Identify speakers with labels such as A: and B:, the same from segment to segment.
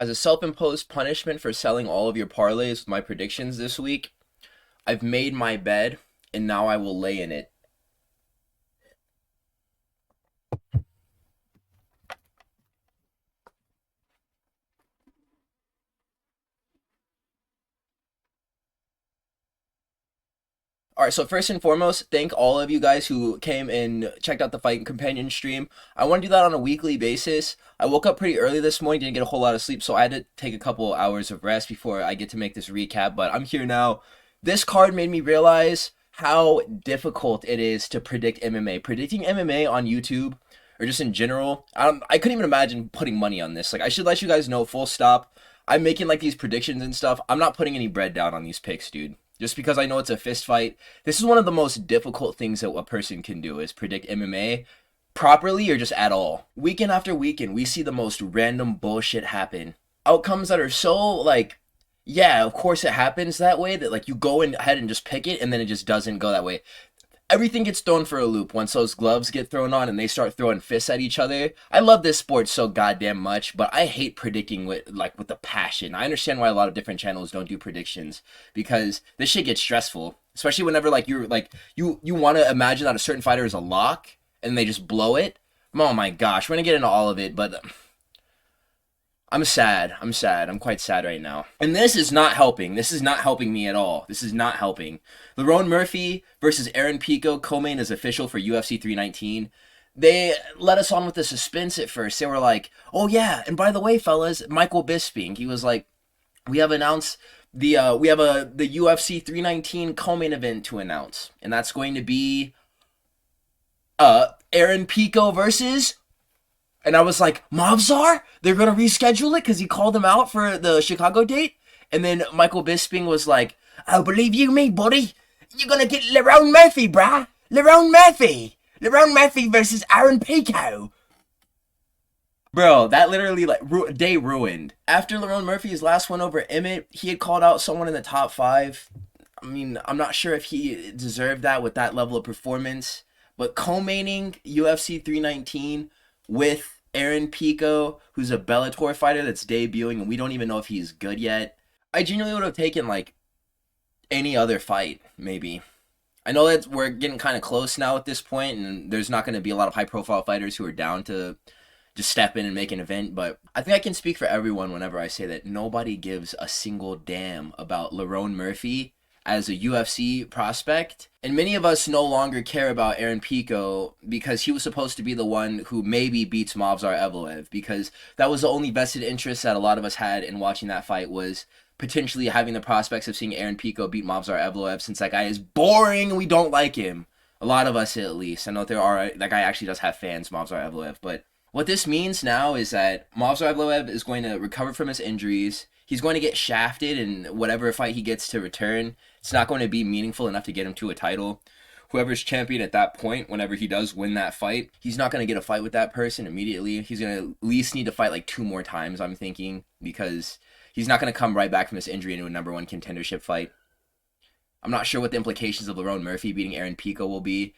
A: As a self-imposed punishment for selling all of your parlays with my predictions this week, I've made my bed and now I will lay in it. All right, so first and foremost, thank all of you guys who came and checked out the Fight Companion stream. I want to do that on a weekly basis. I woke up pretty early this morning, didn't get a whole lot of sleep, so I had to take a couple hours of rest before I get to make this recap, but I'm here now. This card made me realize how difficult it is to predict MMA. Predicting MMA on YouTube, or just in general, I couldn't even imagine putting money on this. Like, I should let you guys know, full stop, I'm making like these predictions and stuff. I'm not putting any bread down on these picks, dude. Just because I know it's a fist fight. This is one of the most difficult things that a person can do is predict MMA properly or just at all. Weekend after weekend, we see the most random bullshit happen. Outcomes that are so like, yeah, of course it happens that way, that like you go ahead and just pick it and then it just doesn't go that way. Everything gets thrown for a loop once those gloves get thrown on and they start throwing fists at each other. I love this sport so goddamn much, but I hate predicting with a passion. I understand why a lot of different channels don't do predictions, because this shit gets stressful, especially whenever you want to imagine that a certain fighter is a lock and they just blow it. Oh my gosh, we're gonna get into all of it, but I'm sad. I'm quite sad right now. And this is not helping. This is not helping me at all. This is not helping. Lerone Murphy versus Aaron Pico. Co-main is official for UFC 319. They let us on with the suspense at first. They were like, oh yeah, and by the way, fellas, Michael Bisping, he was like, we have announced the UFC 319 co-main event to announce. And that's going to be Aaron Pico versus... And I was like, Movzar? They're going to reschedule it because he called them out for the Chicago date? And then Michael Bisping was like, oh, believe you me, buddy. You're going to get Lerone Murphy, brah. Lerone Murphy. Lerone Murphy versus Aaron Pico. Bro, that literally, day ruined. After Lerone Murphy's last one over Emmett, he had called out someone in the top 5. I mean, I'm not sure if he deserved that with that level of performance. But co-maining UFC 319 with Aaron Pico, who's a Bellator fighter that's debuting, and we don't even know if he's good yet. I genuinely would have taken, any other fight, maybe. I know that we're getting kind of close now at this point, and there's not going to be a lot of high-profile fighters who are down to just step in and make an event, but I think I can speak for everyone whenever I say that nobody gives a single damn about Lerone Murphy as a UFC prospect. And many of us no longer care about Aaron Pico because he was supposed to be the one who maybe beats Movzar Evloev, because that was the only vested interest that a lot of us had in watching that fight, was potentially having the prospects of seeing Aaron Pico beat Movzar Evloev, since that guy is boring and we don't like him. A lot of us, at least. I know that guy actually does have fans, Movzar Evloev, but what this means now is that Movzar Evloev is going to recover from his injuries. He's going to get shafted in whatever fight he gets to return. It's not going to be meaningful enough to get him to a title. Whoever's champion at that point, whenever he does win that fight, he's not going to get a fight with that person immediately. He's going to at least need to fight 2 more times, I'm thinking, because he's not going to come right back from this injury into a number 1 contendership fight. I'm not sure what the implications of Lerone Murphy beating Aaron Pico will be.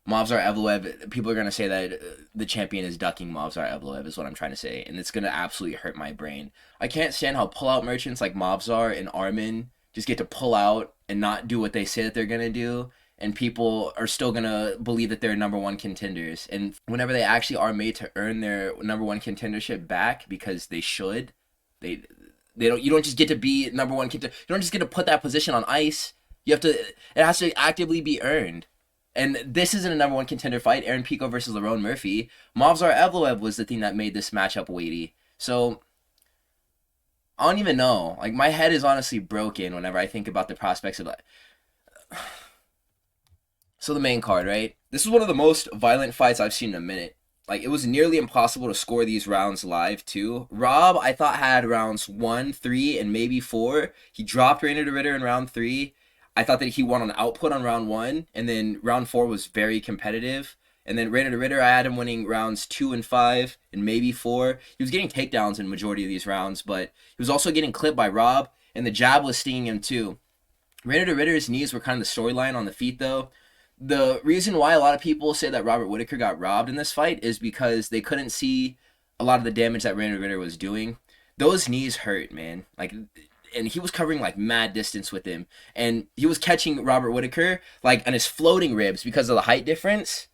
A: Movzar Evloev, people are going to say that the champion is ducking Movzar Evloev, is what I'm trying to say, and it's going to absolutely hurt my brain. I can't stand how pull-out merchants like Movzar and Armin just get to pull out and not do what they say that they're going to do, and people are still going to believe that they're number 1 contenders. And whenever they actually are made to earn their number 1 contendership back, because they should, you don't just get to be number 1 contender. You don't just get to put that position on ice. It has to actively be earned. And this isn't a number 1 contender fight, Aaron Pico versus Lerone Murphy. Movzar Evloev was the thing that made this matchup weighty. So, I don't even know. My head is honestly broken whenever I think about the prospects of So the main card, right? This is one of the most violent fights I've seen in a minute. It was nearly impossible to score these rounds live, too. Rob, I thought, had rounds 1, 3, and maybe 4. He dropped Reiner De Ridder in round 3. I thought that he won on output on round 1, and then round 4 was very competitive. And then Reiner De Ridder, I had him winning rounds 2 and 5, and maybe 4. He was getting takedowns in the majority of these rounds, but he was also getting clipped by Rob, and the jab was stinging him too. Reiner De Ridder's knees were kind of the storyline on the feet, though. The reason why a lot of people say that Robert Whittaker got robbed in this fight is because they couldn't see a lot of the damage that Reiner De Ridder was doing. those knees hurt, man. Like, and he was covering like mad distance with him, and he was catching Robert Whittaker like on his floating ribs because of the height difference.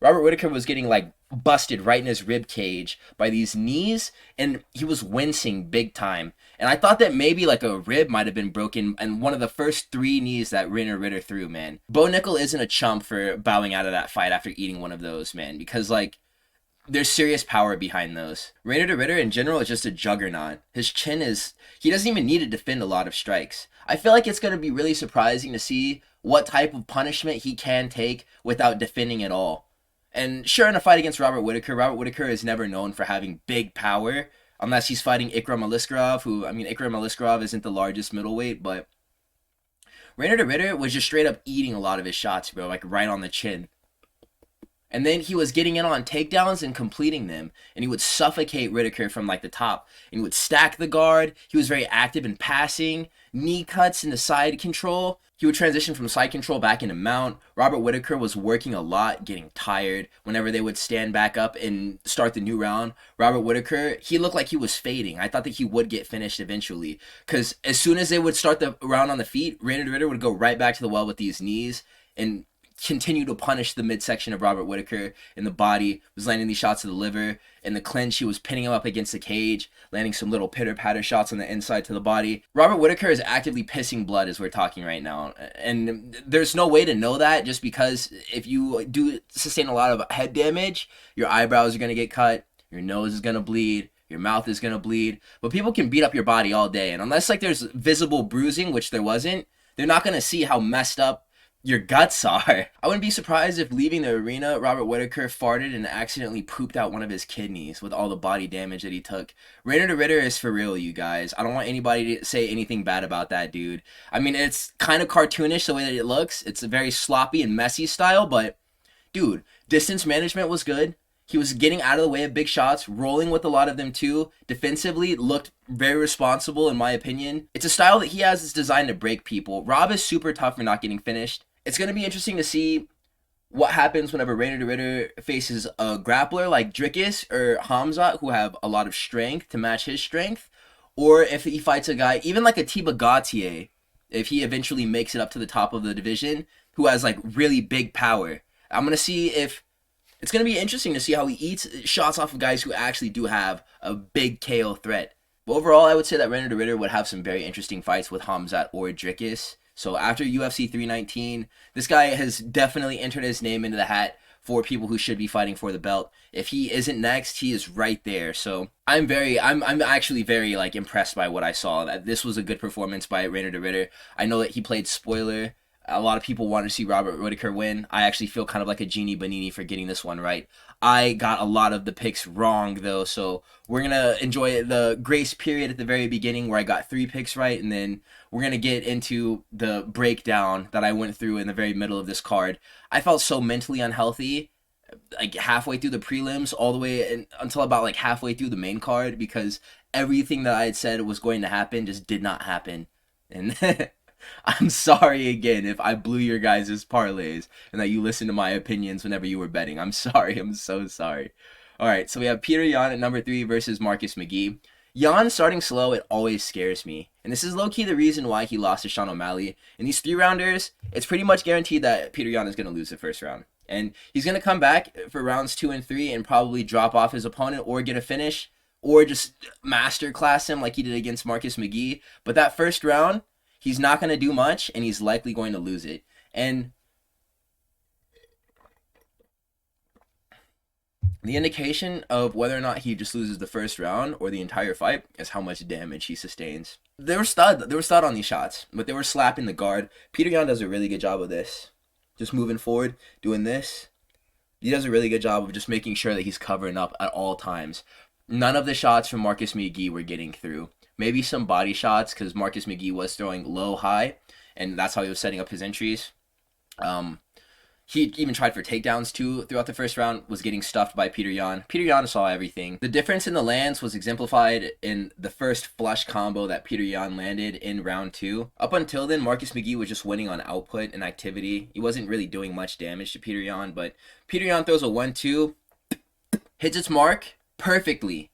A: Robert Whittaker was getting like busted right in his rib cage by these knees, and he was wincing big time. And I thought that maybe like a rib might have been broken in one of the first 3 knees that Reiner De Ridder threw, man. Bo Nickel isn't a chump for bowing out of that fight after eating one of those, man, because like there's serious power behind those. Reiner De Ridder in general is just a juggernaut. His chin is, he doesn't even need to defend a lot of strikes. I feel like it's going to be really surprising to see what type of punishment he can take without defending at all. And sure, in a fight against Robert Whittaker is never known for having big power, unless he's fighting Ikram Aliskerov, who, I mean, Ikram Aliskerov isn't the largest middleweight, but Reiner De Ridder was just straight up eating a lot of his shots, bro, like right on the chin. And then he was getting in on takedowns and completing them. And he would suffocate Whittaker from like the top. And he would stack the guard. He was very active in passing. Knee cuts into side control. He would transition from side control back into mount. Robert Whittaker was working a lot, getting tired. Whenever they would stand back up and start the new round, Robert Whittaker, he looked like he was fading. I thought that he would get finished eventually. Because as soon as they would start the round on the feet, Reiner De Ridder would go right back to the well with these knees and continue to punish the midsection of Robert Whittaker in the body, was landing these shots to the liver. In the clinch, he was pinning him up against the cage, landing some little pitter-patter shots on the inside to the body. Robert Whittaker is actively pissing blood as we're talking right now. And there's no way to know that, just because if you do sustain a lot of head damage, your eyebrows are going to get cut, your nose is going to bleed, your mouth is going to bleed. But people can beat up your body all day. And unless like there's visible bruising, which there wasn't, they're not going to see how messed up your guts are. I wouldn't be surprised if leaving the arena, Robert Whittaker farted and accidentally pooped out one of his kidneys with all the body damage that he took. Reiner De Ridder is for real, you guys. I don't want anybody to say anything bad about that dude. I mean, it's kind of cartoonish the way that it looks. It's a very sloppy and messy style, but dude, distance management was good. He was getting out of the way of big shots, rolling with a lot of them too. Defensively, looked very responsible in my opinion. It's a style that he has that's designed to break people. Rob is super tough for not getting finished. It's going to be interesting to see what happens whenever Reiner De Ridder faces a grappler like Dricus or Hamzat, who have a lot of strength to match his strength, or if he fights a guy, even like a Thibaut Gauthier, if he eventually makes it up to the top of the division, who has like really big power. I'm going to see if, it's going to be interesting to see how he eats shots off of guys who actually do have a big KO threat. But overall, I would say that Reiner De Ridder would have some very interesting fights with Hamzat or Dricus. So after UFC 319, this guy has definitely entered his name into the hat for people who should be fighting for the belt. If he isn't next, he is right there. So I'm actually very like impressed by what I saw. That this was a good performance by Reiner De Ridder. I know that he played spoiler. A lot of people wanted to see Robert Whittaker win. I actually feel kind of like a Genie Bonini for getting this one right. I got a lot of the picks wrong, though, so we're going to enjoy the grace period at the very beginning where I got 3 picks right, and then we're going to get into the breakdown that I went through in the very middle of this card. I felt so mentally unhealthy, like halfway through the prelims, all the way until about like halfway through the main card, because everything that I had said was going to happen just did not happen. And I'm sorry again if I blew your guys' parlays and that you listened to my opinions whenever you were betting. I'm sorry. I'm so sorry. All right, so we have Petr Yan at number 3 versus Marcus Mcghee. Yan starting slow, it always scares me. And this is low-key the reason why he lost to Sean O'Malley. In these 3-rounders, it's pretty much guaranteed that Petr Yan is going to lose the first round. And he's going to come back for rounds 2 and 3 and probably drop off his opponent or get a finish or just masterclass him like he did against Marcus Mcghee. But that first round, he's not going to do much, and he's likely going to lose it. And the indication of whether or not he just loses the first round or the entire fight is how much damage he sustains. They were stud on these shots, but they were slapping the guard. Petr Yan does a really good job of this. Just moving forward, doing this. He does a really good job of just making sure that he's covering up at all times. None of the shots from Marcus Mcghee were getting through. Maybe some body shots, because Marcus Mcghee was throwing low, high, and that's how he was setting up his entries. He even tried for takedowns, too, throughout the first round, was getting stuffed by Petr Yan. Petr Yan saw everything. The difference in the lands was exemplified in the first flush combo that Petr Yan landed in round 2. Up until then, Marcus Mcghee was just winning on output and activity. He wasn't really doing much damage to Petr Yan, but Petr Yan throws a 1-2, hits its mark perfectly.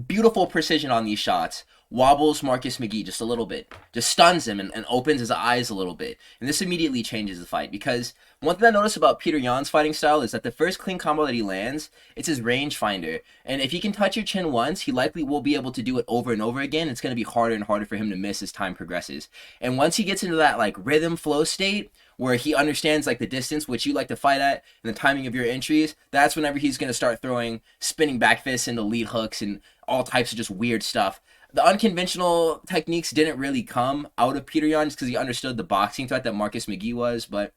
A: Beautiful precision on these shots. Wobbles Marcus Mcghee just a little bit. Just stuns him and opens his eyes a little bit. And this immediately changes the fight, because one thing I noticed about Petr Yan's fighting style is that the first clean combo that he lands, it's his rangefinder. And if he can touch your chin once, he likely will be able to do it over and over again. It's going to be harder and harder for him to miss as time progresses. And once he gets into that like rhythm flow state, where he understands like the distance which you like to fight at and the timing of your entries, that's whenever he's going to start throwing spinning back fists into lead hooks and all types of just weird stuff. The unconventional techniques didn't really come out of Petr Yan just because he understood the boxing threat that Marcus Mcghee was, but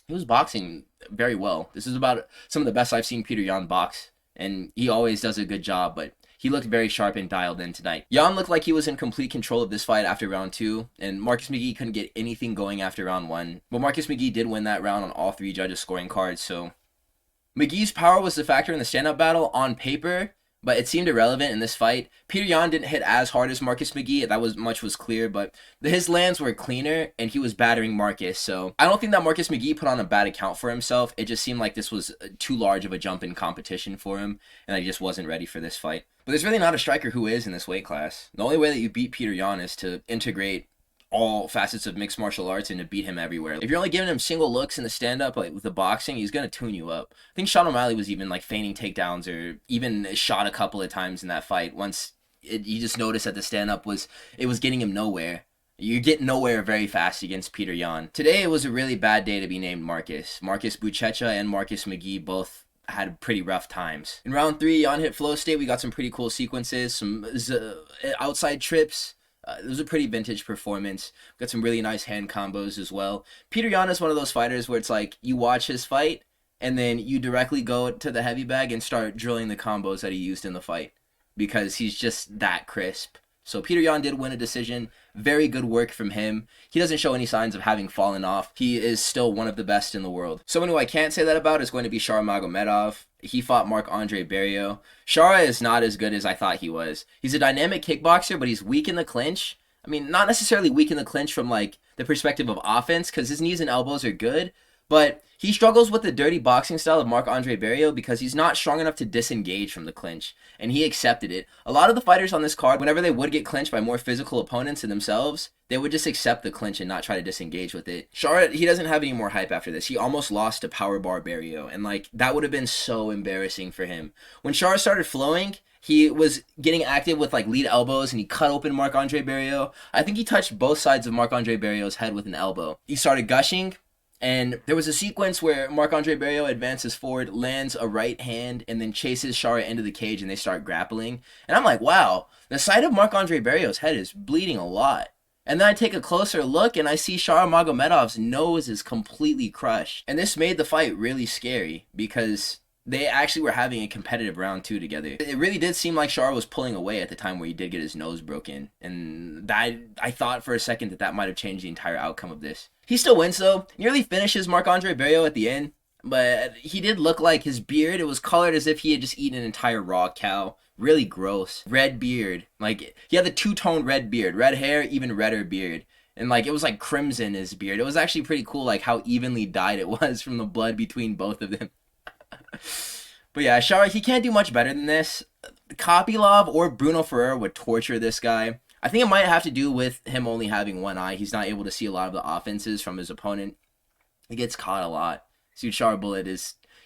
A: he was boxing very well. This is about some of the best I've seen Petr Yan box, and he always does a good job, but he looked very sharp and dialed in tonight. Yan looked like he was in complete control of this fight after round 2, and Marcus Mcghee couldn't get anything going after round 1. But Marcus Mcghee did win that round on all 3 judges' scoring cards, so Mcgee's power was the factor in the stand-up battle on paper, but it seemed irrelevant in this fight. Petr Yan didn't hit as hard as Marcus Mcghee, that was clear, but his lands were cleaner, and he was battering Marcus, so I don't think that Marcus Mcghee put on a bad account for himself. It just seemed like this was too large of a jump in competition for him, and he just wasn't ready for this fight. But there's really not a striker who is in this weight class. The only way that you beat Petr Yan is to integrate all facets of mixed martial arts and to beat him everywhere. If you're only giving him single looks in the stand-up, like with the boxing, he's going to tune you up. I think Sean O'Malley was even like feigning takedowns or even shot a couple of times in that fight. Once you just noticed that the stand-up was getting him nowhere. You get nowhere very fast against Petr Yan. Today it was a really bad day to be named Marcus. Marcus Buchecha and Marcus Mcghee both had pretty rough times. In round 3, on hit flow state, we got some pretty cool sequences, some outside trips. It was a pretty vintage performance. Got some really nice hand combos as well. Petr Yan is one of those fighters where it's like you watch his fight and then you directly go to the heavy bag and start drilling the combos that he used in the fight because he's just that crisp. So Petr Yan did win a decision. Very good work from him. He doesn't show any signs of having fallen off. He is still one of the best in the world. Someone who I can't say that about is going to be Shara Magomedov. He fought Marc-Andre Barriault. Shara is not as good as I thought he was. He's a dynamic kickboxer, but he's weak in the clinch. I mean, not necessarily weak in the clinch from like the perspective of offense, because his knees and elbows are good, but he struggles with the dirty boxing style of Marc-Andre Barriault because he's not strong enough to disengage from the clinch, and he accepted it. A lot of the fighters on this card, whenever they would get clinched by more physical opponents than themselves, they would just accept the clinch and not try to disengage with it. Shara, he doesn't have any more hype after this. He almost lost to Powerbar Barriault, and like that would have been so embarrassing for him. When Shara started flowing, he was getting active with like lead elbows and he cut open Marc-Andre Barriault. I think he touched both sides of Marc-Andre Barriault's head with an elbow. He started gushing, and there was a sequence where Marc-Andre Barriault advances forward, lands a right hand, and then chases Shara into the cage and they start grappling. And I'm like, wow, the side of Marc-Andre Barriault's head is bleeding a lot. And then I take a closer look and I see Shara Magomedov's nose is completely crushed. And this made the fight really scary because they actually were having a competitive round 2 together. It really did seem like Shara was pulling away at the time where he did get his nose broken. And that, I thought for a second that might have changed the entire outcome of this. He still wins though. Nearly finishes Marc-Andre Barriault at the end. But he did look like his beard, it was colored as if he had just eaten an entire raw cow. Really gross. Red beard. Like, he had the two-tone red beard. Red hair, even redder beard. And like, it was like crimson his beard. It was actually pretty cool like how evenly dyed it was from the blood between both of them. But yeah, Shara, he can't do much better than this. Kopylov or Bruno Ferrer would torture this guy. I think it might have to do with him only having one eye. He's not able to see a lot of the offenses from his opponent. He gets caught a lot. Dude, Shara Bullet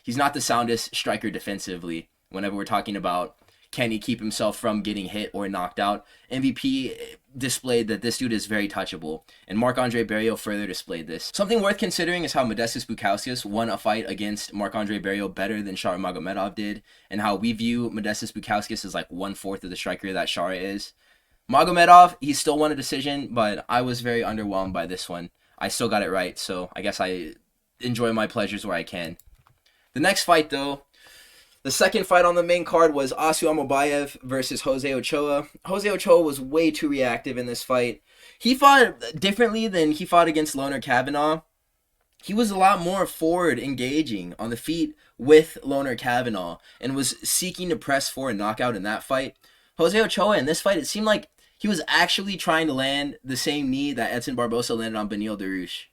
A: he's not the soundest striker defensively. Whenever we're talking about can he keep himself from getting hit or knocked out, MVP displayed that this dude is very touchable, and Marc-Andre Barriault further displayed this. Something worth considering is how Modestas Bukauskas won a fight against Marc-Andre Barriault better than Shara Magomedov did, and how we view Modestas Bukauskas as like 1/4 of the striker that Shara is. Magomedov, he still won a decision, but I was very underwhelmed by this one. I still got it right, so I guess I enjoy my pleasures where I can. The next fight, though, the second fight on the main card was Almabayev versus Jose Ochoa. Jose Ochoa was way too reactive in this fight. He fought differently than he fought against Loner Kavanaugh. He was a lot more forward engaging on the feet with Loner Kavanaugh and was seeking to press for a knockout in that fight. Jose Ochoa in this fight, it seemed like he was actually trying to land the same knee that Edson Barbosa landed on Beneil Dariush.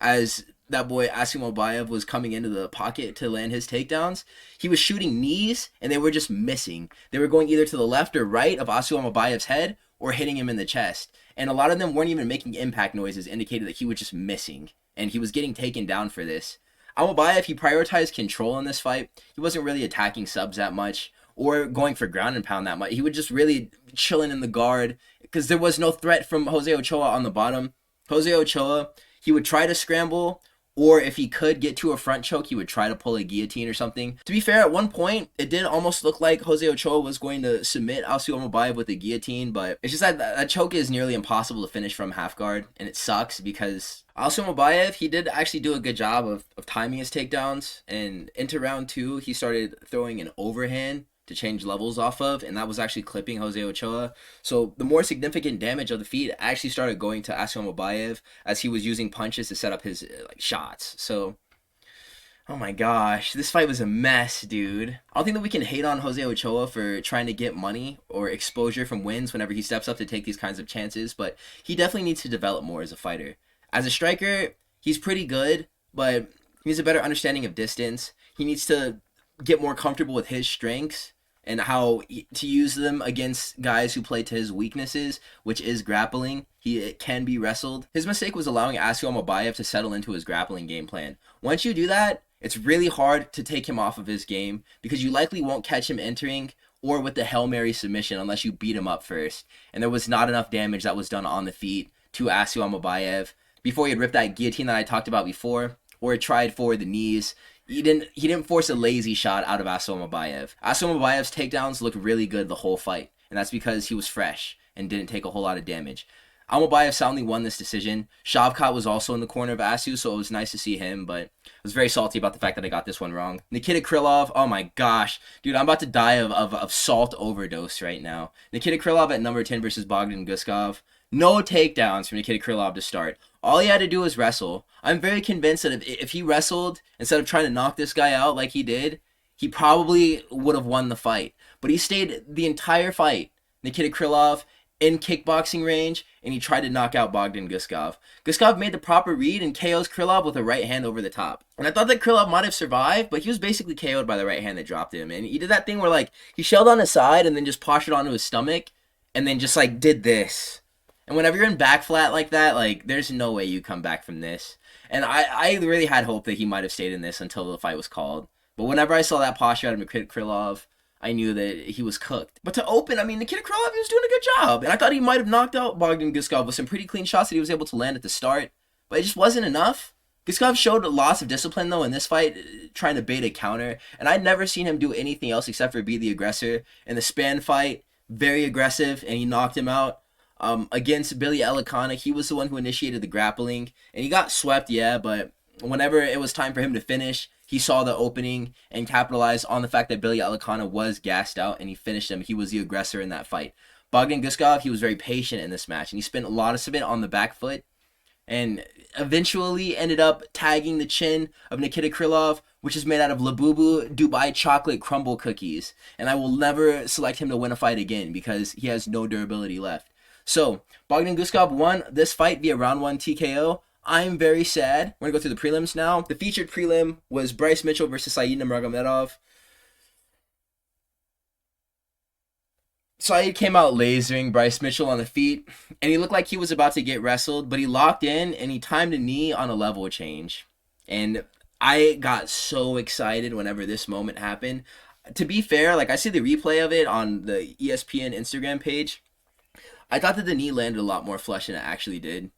A: As that boy Almabayev was coming into the pocket to land his takedowns, he was shooting knees and they were just missing. They were going either to the left or right of Almabayev's head or hitting him in the chest. And a lot of them weren't even making impact noises, indicated that he was just missing. And he was getting taken down for this. Almabayev, he prioritized control in this fight. He wasn't really attacking subs that much or going for ground and pound that much. He was just really chilling in the guard because there was no threat from Jose Ochoa on the bottom. Jose Ochoa, he would try to scramble, or if he could get to a front choke, he would try to pull a guillotine or something. To be fair, at one point, it did almost look like Jose Ochoa was going to submit Almabayev with a guillotine, but it's just that choke is nearly impossible to finish from half guard, and it sucks because Almabayev, he did actually do a good job of timing his takedowns, and into round 2, he started throwing an overhand to change levels off of, and that was actually clipping Jose Ochoa. So the more significant damage of the feet actually started going to Almabayev as he was using punches to set up his shots. So, oh my gosh, this fight was a mess, dude. I don't think that we can hate on Jose Ochoa for trying to get money or exposure from wins whenever he steps up to take these kinds of chances, but he definitely needs to develop more as a fighter. As a striker, he's pretty good, but he needs a better understanding of distance. He needs to get more comfortable with his strengths and how to use them against guys who play to his weaknesses, which is grappling. It can be wrestled. His mistake was allowing Almabayev to settle into his grappling game plan. Once you do that, it's really hard to take him off of his game because you likely won't catch him entering or with the Hail Mary submission unless you beat him up first. And there was not enough damage that was done on the feet to Almabayev before he had ripped that guillotine that I talked about before, or tried for the knees. He didn't force a lazy shot out of Almabayev. Almabayev's takedowns looked really good the whole fight, and that's because he was fresh and didn't take a whole lot of damage. Almabayev soundly won this decision. Shavkat was also in the corner of Asu, so it was nice to see him, but I was very salty about the fact that I got this one wrong. Nikita Krylov, oh my gosh. Dude, I'm about to die of salt overdose right now. Nikita Krylov at number 10 versus Bogdan Guskov. No takedowns from Nikita Krylov to start. All he had to do was wrestle. I'm very convinced that if he wrestled, instead of trying to knock this guy out like he did, he probably would have won the fight. But he stayed the entire fight, Nikita Krylov, in kickboxing range, and he tried to knock out Bogdan Guskov. Guskov made the proper read and KOs Krylov with a right hand over the top. And I thought that Krylov might have survived, but he was basically KO'd by the right hand that dropped him. And he did that thing where, he shelled on his side and then just postured onto his stomach, and then just, did this. And whenever you're in back flat like that, there's no way you come back from this. And I really had hope that he might have stayed in this until the fight was called. But whenever I saw that posture out of Nikita Krylov, I knew that he was cooked. But to open, Nikita Krylov, he was doing a good job. And I thought he might have knocked out Bogdan Guskov with some pretty clean shots that he was able to land at the start. But it just wasn't enough. Guskov showed lots of discipline, though, in this fight, trying to bait a counter. And I'd never seen him do anything else except for be the aggressor. In the Span fight, very aggressive, and he knocked him out. Against Billy Elikana, he was the one who initiated the grappling, and he got swept, yeah, but whenever it was time for him to finish, he saw the opening and capitalized on the fact that Billy Elikana was gassed out, and he finished him. He was the aggressor in that fight. Bogdan Guskov, he was very patient in this match, and he spent a lot of it on the back foot, and eventually ended up tagging the chin of Nikita Krylov, which is made out of Labubu Dubai chocolate crumble cookies, and I will never select him to win a fight again because he has no durability left. So, Bogdan Guskov won this fight via round 1 TKO. I'm very sad. We're going to go through the prelims now. The featured prelim was Bryce Mitchell versus Saeed Nurmagommedov. Saeed came out lasering Bryce Mitchell on the feet, and he looked like he was about to get wrestled, but he locked in, and he timed a knee on a level change. And I got so excited whenever this moment happened. To be fair, I see the replay of it on the ESPN Instagram page. I thought that the knee landed a lot more flush than it actually did.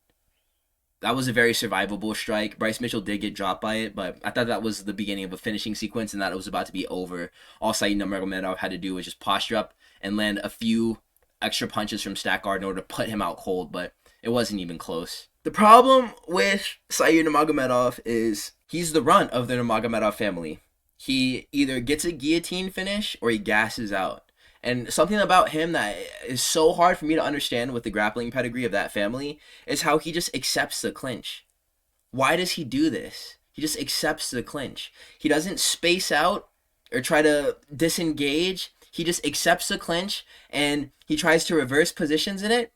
A: That was a very survivable strike. Bryce Mitchell did get dropped by it, but I thought that was the beginning of a finishing sequence and that it was about to be over. All Saeed Nurmagomedov had to do was just posture up and land a few extra punches from stack guard in order to put him out cold, but it wasn't even close. The problem with Saeed Nurmagomedov is he's the runt of the Nurmagomedov family. He either gets a guillotine finish or he gasses out. And something about him that is so hard for me to understand with the grappling pedigree of that family is how he just accepts the clinch. Why does he do this? He just accepts the clinch. He doesn't space out or try to disengage. He just accepts the clinch and he tries to reverse positions in it.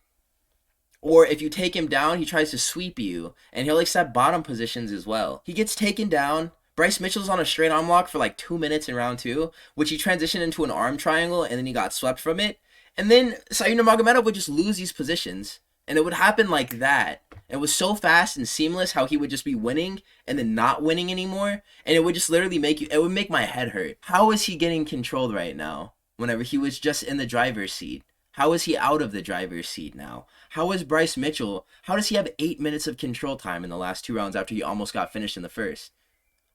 A: Or if you take him down, he tries to sweep you, and he'll accept bottom positions as well. He gets taken down. Bryce Mitchell's on a straight arm lock for like 2 minutes in round 2, which he transitioned into an arm triangle, and then he got swept from it. And then Nurmagommedov would just lose these positions, and it would happen like that. It was so fast and seamless how he would just be winning and then not winning anymore, and it would just literally it would make my head hurt. How is he getting controlled right now whenever he was just in the driver's seat? How is he out of the driver's seat now? How is Bryce Mitchell, how does he have 8 minutes of control time in the last 2 rounds after he almost got finished in the first?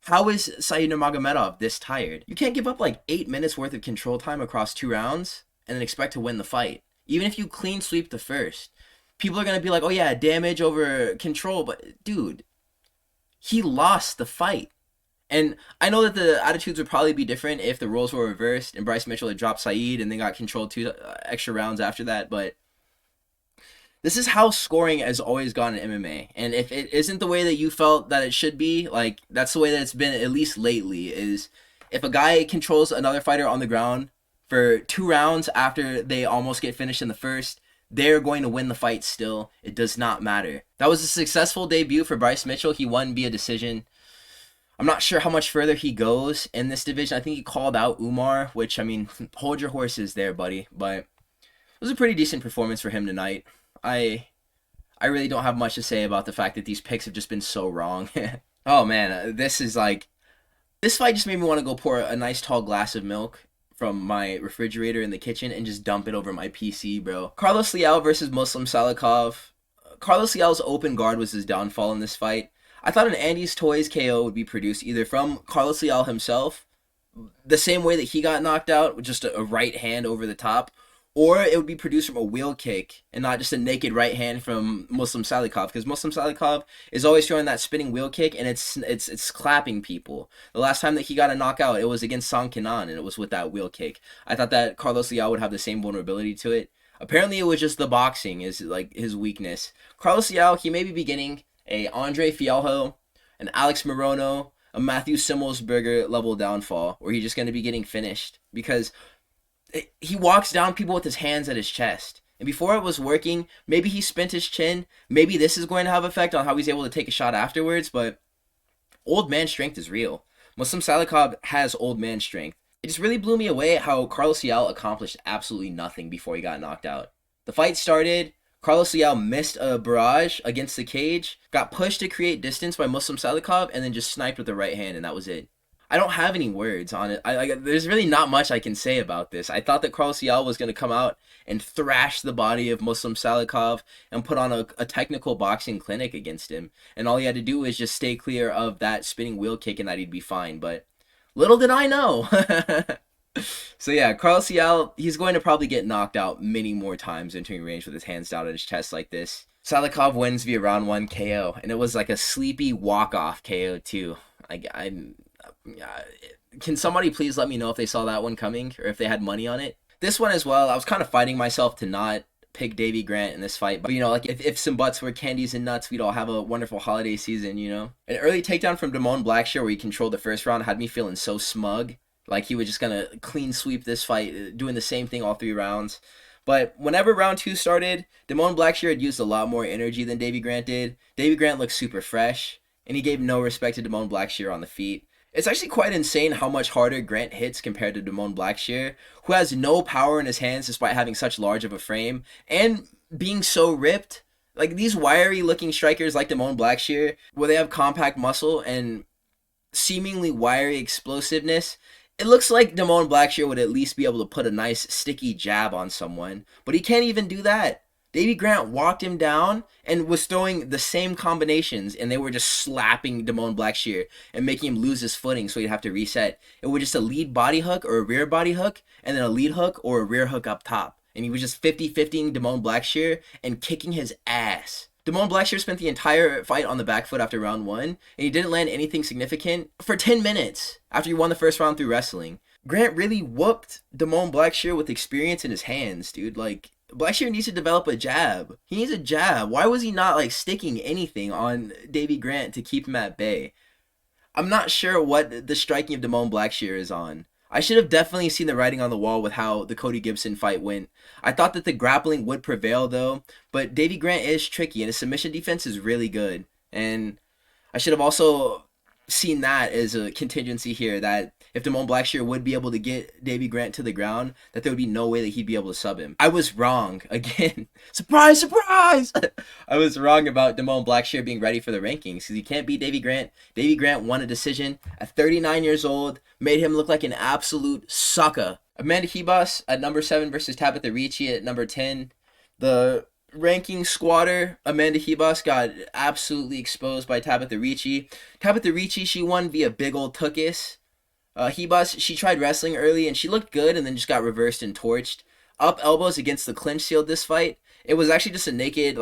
A: How is Nurmagomedov this tired? You can't give up like 8 minutes worth of control time across 2 rounds and then expect to win the fight. Even if you clean sweep the first. People are going to be like, oh yeah, damage over control. But dude, he lost the fight. And I know that the attitudes would probably be different if the roles were reversed and Bryce Mitchell had dropped Saeed and then got controlled 2 extra rounds after that. But this is how scoring has always gone in MMA. And if it isn't the way that you felt that it should be, like, that's the way that it's been, at least lately, is if a guy controls another fighter on the ground for 2 rounds after they almost get finished in the first, they're going to win the fight still. It does not matter. That was a successful debut for Bryce Mitchell. He won via decision. I'm not sure how much further he goes in this division. I think he called out Umar, which, I mean, hold your horses there, buddy. But it was a pretty decent performance for him tonight. I really don't have much to say about the fact that these picks have just been so wrong. Oh man, this fight just made me want to go pour a nice tall glass of milk from my refrigerator in the kitchen and just dump it over my PC, bro. Carlos Leal versus Muslim Salikhov. Carlos Leal's open guard was his downfall in this fight. I thought an Andy's Toys KO would be produced either from Carlos Leal himself, the same way that he got knocked out, with just a right hand over the top, or it would be produced from a wheel kick and not just a naked right hand from Muslim Salikhov, because Muslim Salikhov is always throwing that spinning wheel kick and it's clapping people. The last time that he got a knockout, it was against Song Kenan, and it was with that wheel kick. I thought that Carlos Leal would have the same vulnerability to it. Apparently it was just the boxing is like his weakness. Carlos Leal, he may be beginning a Andre Fialho, an Alex Morono, a Matthew Simmelsberger level downfall, where he's just going to be getting finished, because he walks down people with his hands at his chest. And before it was working, maybe he spent his chin. Maybe this is going to have effect on how he's able to take a shot afterwards, but old man strength is real. Muslim Salikhov has old man strength. It just really blew me away how Carlos Leal accomplished absolutely nothing before he got knocked out. The fight started, Carlos Leal missed a barrage against the cage, got pushed to create distance by Muslim Salikhov, and then just sniped with the right hand, and that was it. I don't have any words on it. There's really not much I can say about this. I thought that Carlos Leal was going to come out and thrash the body of Muslim Salikhov and put on a technical boxing clinic against him. And all he had to do was just stay clear of that spinning wheel kick and that he'd be fine. But little did I know. So yeah, Carlos Leal, he's going to probably get knocked out many more times entering range with his hands down at his chest like this. Salikhov wins via round 1 KO. And it was like a sleepy walk-off KO too. Can somebody please let me know if they saw that one coming or if they had money on it? This one as well, I was kind of fighting myself to not pick Davey Grant in this fight. But, you know, like if some butts were candies and nuts, we'd all have a wonderful holiday season, you know? An early takedown from Damon Blackshear where he controlled the first round had me feeling so smug. Like he was just going to clean sweep this fight, doing the same thing all 3 rounds. But whenever round 2 started, Damon Blackshear had used a lot more energy than Davey Grant did. Davey Grant looked super fresh, and he gave no respect to Damon Blackshear on the feet. It's actually quite insane how much harder Grant hits compared to Damon Blackshear, who has no power in his hands despite having such large of a frame and being so ripped. Like these wiry looking strikers like Damon Blackshear, where they have compact muscle and seemingly wiry explosiveness, it looks like Damon Blackshear would at least be able to put a nice sticky jab on someone, but he can't even do that. Davey Grant walked him down and was throwing the same combinations, and they were just slapping Damon Blackshear and making him lose his footing so he'd have to reset. It was just a lead body hook or a rear body hook, and then a lead hook or a rear hook up top. And he was just 50-50ing Damon Blackshear and kicking his ass. Damon Blackshear spent the entire fight on the back foot after round 1, and he didn't land anything significant for 10 minutes after he won the first round through wrestling. Grant really whooped Damon Blackshear with experience in his hands, dude. Like, Blackshear needs to develop a jab. He needs a jab. Why was he not, like, sticking anything on Davey Grant to keep him at bay? I'm not sure what the striking of Damon Blackshear is on. I should have definitely seen the writing on the wall with how the Cody Gibson fight went. I thought that the grappling would prevail though, but Davey Grant is tricky and his submission defense is really good. And I should have also seen that as a contingency here, that if Damon Blackshear would be able to get Davey Grant to the ground, that there would be no way that he'd be able to sub him. I was wrong again. Surprise, surprise! I was wrong about Damon Blackshear being ready for the rankings because he can't beat Davey Grant. Davey Grant won a decision at 39 years old, made him look like an absolute sucker. Amanda Ribas at number 7 versus Tabitha Ricci at number 10. The ranking squatter Amanda Ribas got absolutely exposed by Tabitha Ricci. Tabitha Ricci, she won via big old tuchus. Ribas, she tried wrestling early and she looked good and then just got reversed and torched. Up elbows against the clinch sealed this fight. It was actually just a naked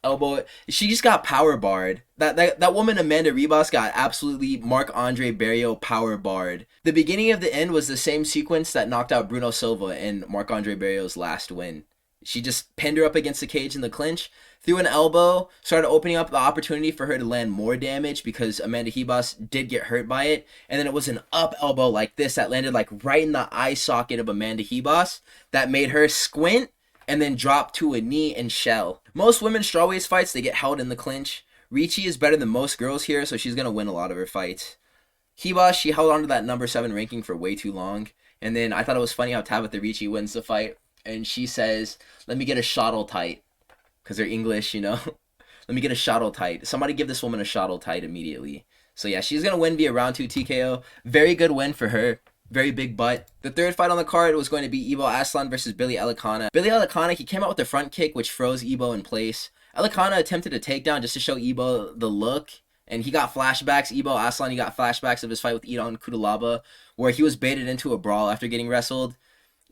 A: elbow. She just got power barred. That woman Amanda Ribas got absolutely Marc-Andre Barriault power barred. The beginning of the end was the same sequence that knocked out Bruno Silva in Marc-Andre Barriault's last win. She just pinned her up against the cage in the clinch, threw an elbow, started opening up the opportunity for her to land more damage because Amanda Ribas did get hurt by it. And then it was an up elbow like this that landed right in the eye socket of Amanda Ribas that made her squint and then drop to a knee and shell. Most women's strawweight fights, they get held in the clinch. Ricci is better than most girls here, so she's going to win a lot of her fights. Ribas, she held on to that number 7 ranking for way too long. And then I thought it was funny how Tabitha Ricci wins the fight. And she says, let me get a shottle tight. Because they're English, you know. Let me get a shottle tight. Somebody give this woman a shottle tight immediately. So yeah, she's going to win via round 2 TKO. Very good win for her. Very big butt. The third fight on the card was going to be Ivo Aslan versus Billy Elikana. Billy Elikana, he came out with the front kick, which froze Ivo in place. Elikana attempted a takedown just to show Ivo the look. And he got flashbacks. Ivo Aslan, he got flashbacks of his fight with Ion Kudalaba, where he was baited into a brawl after getting wrestled.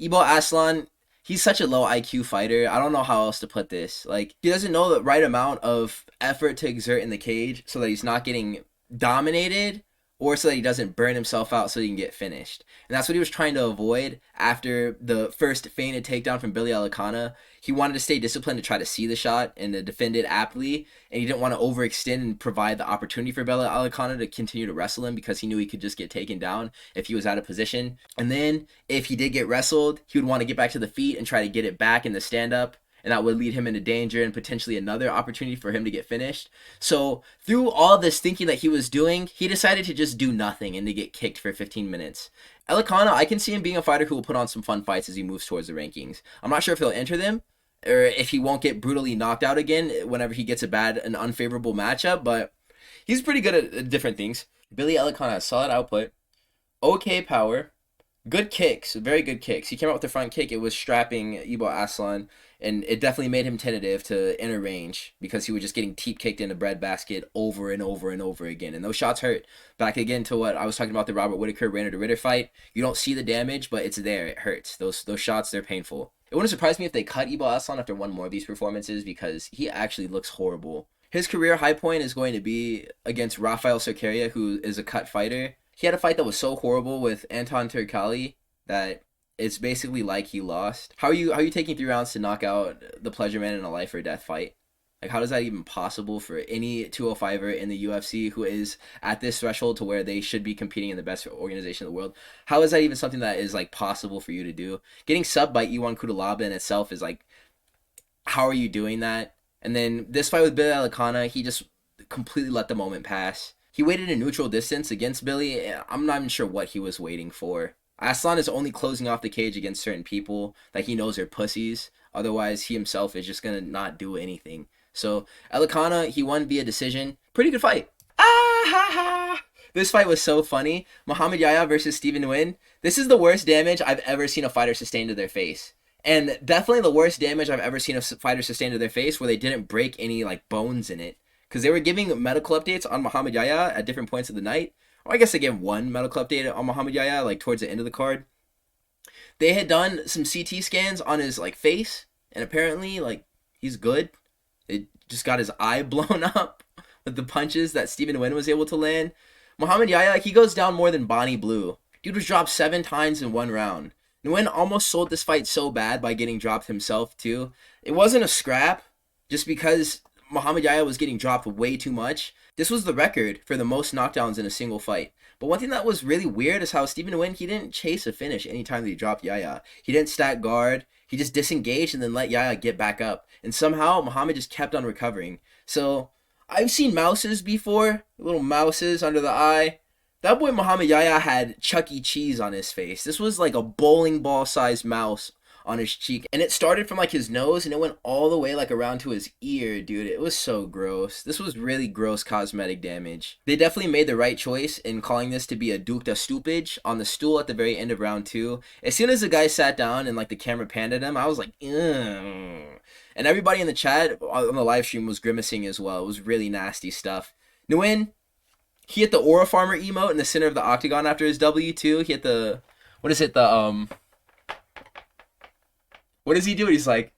A: Ivo Aslan, he's such a low IQ fighter. I don't know how else to put this. He doesn't know the right amount of effort to exert in the cage so that he's not getting dominated or so that he doesn't burn himself out so he can get finished. And that's what he was trying to avoid after the first feinted takedown from Billy Elikana. He wanted to stay disciplined to try to see the shot and to defend it aptly, and he didn't want to overextend and provide the opportunity for Billy Elikana to continue to wrestle him because he knew he could just get taken down if he was out of position. And then if he did get wrestled, he would want to get back to the feet and try to get it back in the stand-up, and that would lead him into danger and potentially another opportunity for him to get finished. So through all this thinking that he was doing, he decided to just do nothing and to get kicked for 15 minutes. Elikana, I can see him being a fighter who will put on some fun fights as he moves towards the rankings. I'm not sure if he'll enter them or if he won't get brutally knocked out again whenever he gets an unfavorable matchup, but he's pretty good at different things. Billy Elikana has solid output, okay power, good kicks, very good kicks. He came out with the front kick. It was strapping Ivo Aslan, and it definitely made him tentative to enter range because he was just getting teep kicked in the breadbasket over and over and over again. And those shots hurt. Back again to what I was talking about, the Robert Whittaker, Reiner De Ridder fight. You don't see the damage, but it's there. It hurts. Those shots, they're painful. It wouldn't surprise me if they cut Ivo Aslan after one more of these performances because he actually looks horrible. His career high point is going to be against Rafael Cerqueira, who is a cut fighter. He had a fight that was so horrible with Anton Turkali that it's basically like he lost. How are you taking 3 rounds to knock out the Pleasure Man in a life or death fight? How is that even possible for any 205er in the UFC who is at this threshold to where they should be competing in the best organization in the world? How is that even something that is possible for you to do? Getting subbed by Ion Kudalaba in itself is how are you doing that? And then this fight with Billy Elikana, he just completely let the moment pass. He waited in neutral distance against Billy. I'm not even sure what he was waiting for. Aslan is only closing off the cage against certain people that he knows are pussies. Otherwise, he himself is just going to not do anything. So, Elikana, he won via decision. Pretty good fight. Ah ha ha! This fight was so funny. Muhammad Yahya versus Stephen Nguyen. This is the worst damage I've ever seen a fighter sustain to their face. And definitely the worst damage I've ever seen a fighter sustain to their face where they didn't break any bones in it. Because they were giving medical updates on Muhammad Yahya at different points of the night. I guess they gave one medical update on Muhammad Yahya, towards the end of the card. They had done some CT scans on his, face, and apparently, he's good. It just got his eye blown up with the punches that Stephen Nguyen was able to land. Muhammad Yahya, he goes down more than Bonnie Blue. Dude was dropped 7 times in one round. Nguyen almost sold this fight so bad by getting dropped himself, too. It wasn't a scrap, just because Muhammad Yahya was getting dropped way too much. This was the record for the most knockdowns in a single fight. But one thing that was really weird is how Stephen Nguyen, he didn't chase a finish anytime that he dropped Yahya. He didn't stack guard. He just disengaged and then let Yahya get back up. And somehow, Muhammad just kept on recovering. So, I've seen mouses before. Little mouses under the eye. That boy Muhammad Yahya had Chuck E. Cheese on his face. This was like a bowling ball sized mouse on his cheek. And it started from like his nose and it went all the way like around to his ear, dude. It was so gross. This was really gross cosmetic damage. They definitely made the right choice in calling this to be a Duke de Stupid on the stool at the very end of round 2. As soon as the guy sat down and like the camera panned at him, I was like, ugh. And everybody in the chat on the live stream was grimacing as well. It was really nasty stuff. Nguyen, he hit the Aura Farmer emote in the center of the octagon after his W2. He hit the, what is it, what does he do? He's like,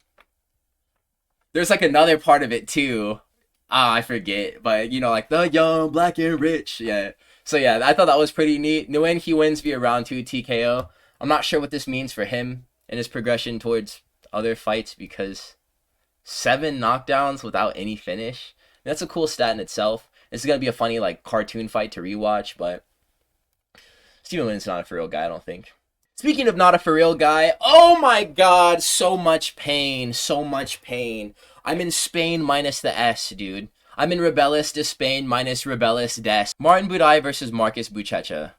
A: there's like another part of it too. I forget. But, you know, like the young, black, and rich. Yeah. So, yeah, I thought that was pretty neat. Nguyen, he wins via round 2 TKO. I'm not sure what this means for him and his progression towards other fights because 7 knockdowns without any finish. That's a cool stat in itself. This is going to be a funny, like, cartoon fight to rewatch, but Stephen Nguyen's not a for real guy, I don't think. Speaking of not a for real guy, oh my god, so much pain, so much pain. I'm in Spain minus the S, dude. I'm in Rebellis de Spain minus Rebellis des. Martin Buday versus Marcus Buchecha.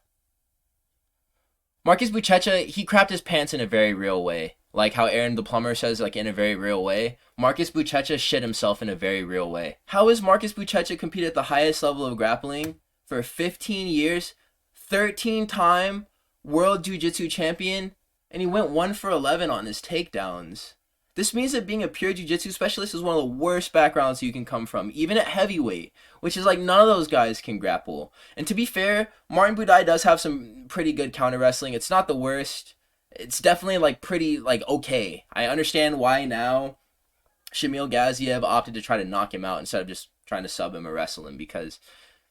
A: Marcus Buchecha, he crapped his pants in a very real way. Like how Aaron the Plumber says, like in a very real way. Marcus Buchecha shit himself in a very real way. How is Marcus Buchecha competed at the highest level of grappling for 15 years, 13-time World Jiu-Jitsu champion, and he went 1 for 11 on his takedowns? This means that being a pure jiu-jitsu specialist is one of the worst backgrounds you can come from, even at heavyweight, which is like none of those guys can grapple. And to be fair, Martin Buday does have some pretty good counter wrestling. It's not the worst. It's definitely like pretty like okay. I understand why now Shamil Gaziev opted to try to knock him out instead of just trying to sub him or wrestle him, because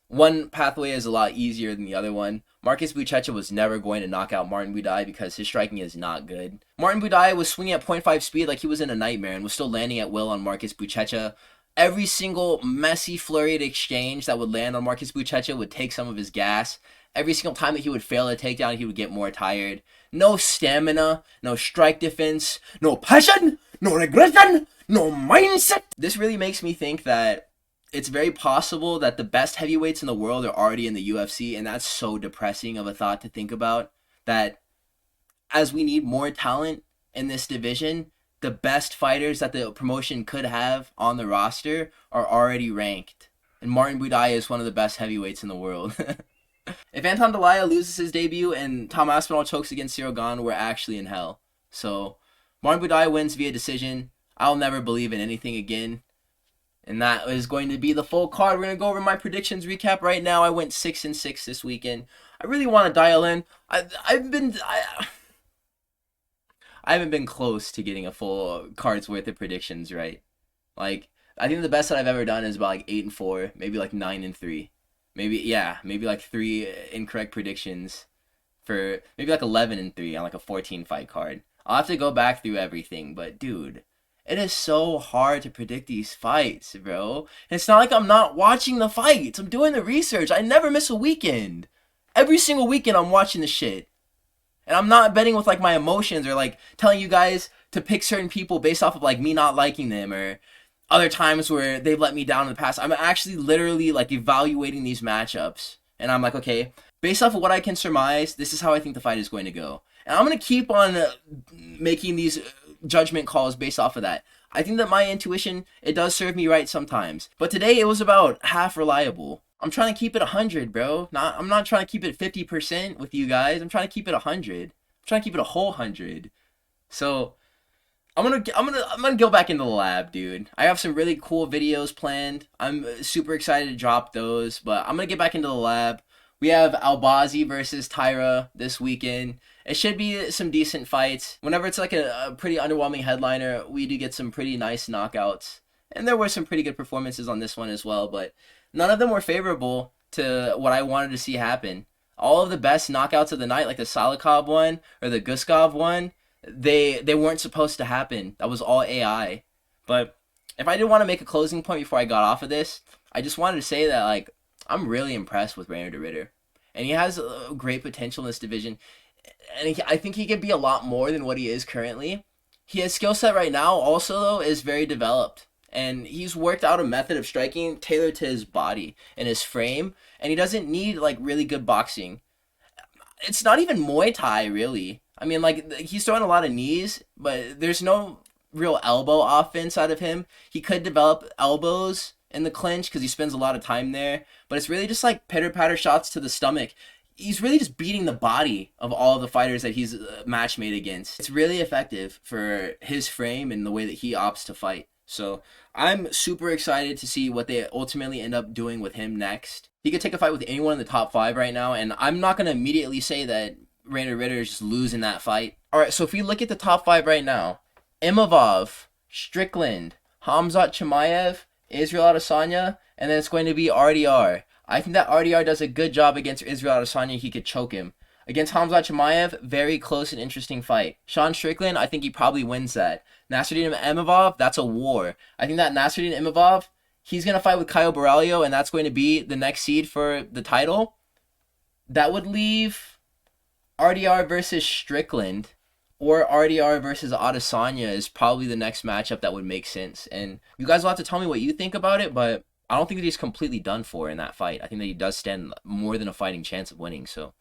A: one pathway is a lot easier than the other one. Marcus Buchecha was never going to knock out Martin Buday because his striking is not good. Martin Buday was swinging at 0.5 speed like he was in a nightmare and was still landing at will on Marcus Buchecha. Every single messy, flurried exchange that would land on Marcus Buchecha would take some of his gas. Every single time that he would fail a takedown, he would get more tired. No stamina, no strike defense, no passion, no regression, no mindset. This really makes me think that it's very possible that the best heavyweights in the world are already in the UFC, and that's so depressing of a thought to think about, that as we need more talent in this division, the best fighters that the promotion could have on the roster are already ranked. And Martin Buday is one of the best heavyweights in the world. If Anton Delaya loses his debut and Tom Aspinall chokes against Cyril Gane, we're actually in hell. So, Martin Buday wins via decision. I'll never believe in anything again. And that is going to be the full card. We're going to go over my predictions recap right now. I went 6-6 this weekend. I really want to dial in. I haven't been close to getting a full card's worth of predictions right. Like, I think the best that I've ever done is about like 8-4, maybe like 9-3. Maybe like 3 incorrect predictions for maybe like 11-3 on like a 14 fight card. I'll have to go back through everything, but dude, it is so hard to predict these fights, bro. And it's not like I'm not watching the fights. I'm doing the research. I never miss a weekend. Every single weekend I'm watching the shit. And I'm not betting with like my emotions or like telling you guys to pick certain people based off of like me not liking them or other times where they've let me down in the past. I'm actually literally like evaluating these matchups. And I'm like, okay, based off of what I can surmise, this is how I think the fight is going to go. And I'm going to keep on making these judgment calls based off of that. I think that my intuition, it does serve me right sometimes. But today it was about half reliable. I'm trying to keep it 100, bro. I'm not trying to keep it 50% with you guys. I'm trying to keep it 100. I'm trying to keep it a whole 100. So I'm gonna go back into the lab, dude. I have some really cool videos planned. I'm super excited to drop those, but I'm gonna get back into the lab. We have Albazi versus Tyra this weekend. It should be some decent fights. Whenever it's like a pretty underwhelming headliner, we do get some pretty nice knockouts. And there were some pretty good performances on this one as well, but none of them were favorable to what I wanted to see happen. All of the best knockouts of the night, like the Salikhov one or the Guskov one, they weren't supposed to happen. That was all AI. But if I did want to make a closing point before I got off of this, I just wanted to say that, like, I'm really impressed with Reiner De Ridder. And he has great potential in this division. And I think he can be a lot more than what he is currently. His skill set right now also, though, is very developed. And he's worked out a method of striking tailored to his body and his frame. And he doesn't need, like, really good boxing. It's not even Muay Thai, really. I mean, like, he's throwing a lot of knees, but there's no real elbow offense out of him. He could develop elbows in the clinch because he spends a lot of time there. But it's really just, like, pitter-patter shots to the stomach. He's really just beating the body of all of the fighters that he's match made against. It's really effective for his frame and the way that he opts to fight. So I'm super excited to see what they ultimately end up doing with him next. He could take a fight with anyone in the top 5 right now, and I'm not going to immediately say that Reiner De Ridder is just losing that fight. Alright, so if we look at the top 5 right now, Imavov, Strickland, Khamzat Chimaev, Israel Adesanya, and then it's going to be RDR. I think that RDR does a good job against Israel Adesanya. He could choke him. Against Khamzat Chimaev, very close and interesting fight. Sean Strickland, I think he probably wins that. Nasruddin Imavov, that's a war. I think that Nasruddin Imavov, he's going to fight with Caio Barriault, and that's going to be the next seed for the title. That would leave RDR versus Strickland, or RDR versus Adesanya is probably the next matchup that would make sense. And you guys will have to tell me what you think about it, but I don't think that he's completely done for in that fight. I think that he does stand more than a fighting chance of winning. So,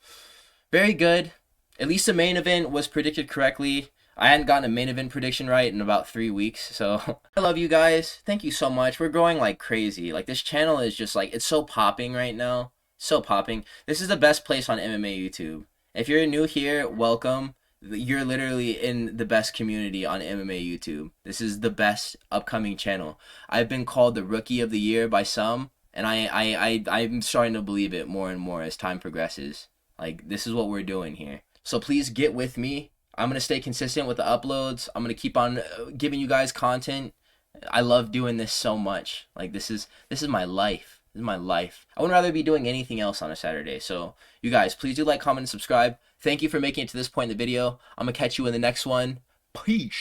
A: very good. At least the main event was predicted correctly. I hadn't gotten a main event prediction right in about 3 weeks. So, I love you guys. Thank you so much. We're growing like crazy. Like, this channel is just like, it's so popping right now. So popping. This is the best place on MMA YouTube. If you're new here, welcome. You're literally in the best community on MMA YouTube. This is the best upcoming channel. I've been called the Rookie of the Year by some, and I'm starting to believe it more and more as time progresses. Like, this is what we're doing here. So please get with me. I'm going to stay consistent with the uploads. I'm going to keep on giving you guys content. I love doing this so much. Like, this is my life. This is my life. I would rather be doing anything else on a Saturday. So, you guys, please do like, comment, and subscribe. Thank you for making it to this point in the video. I'm going to catch you in the next one. Peace.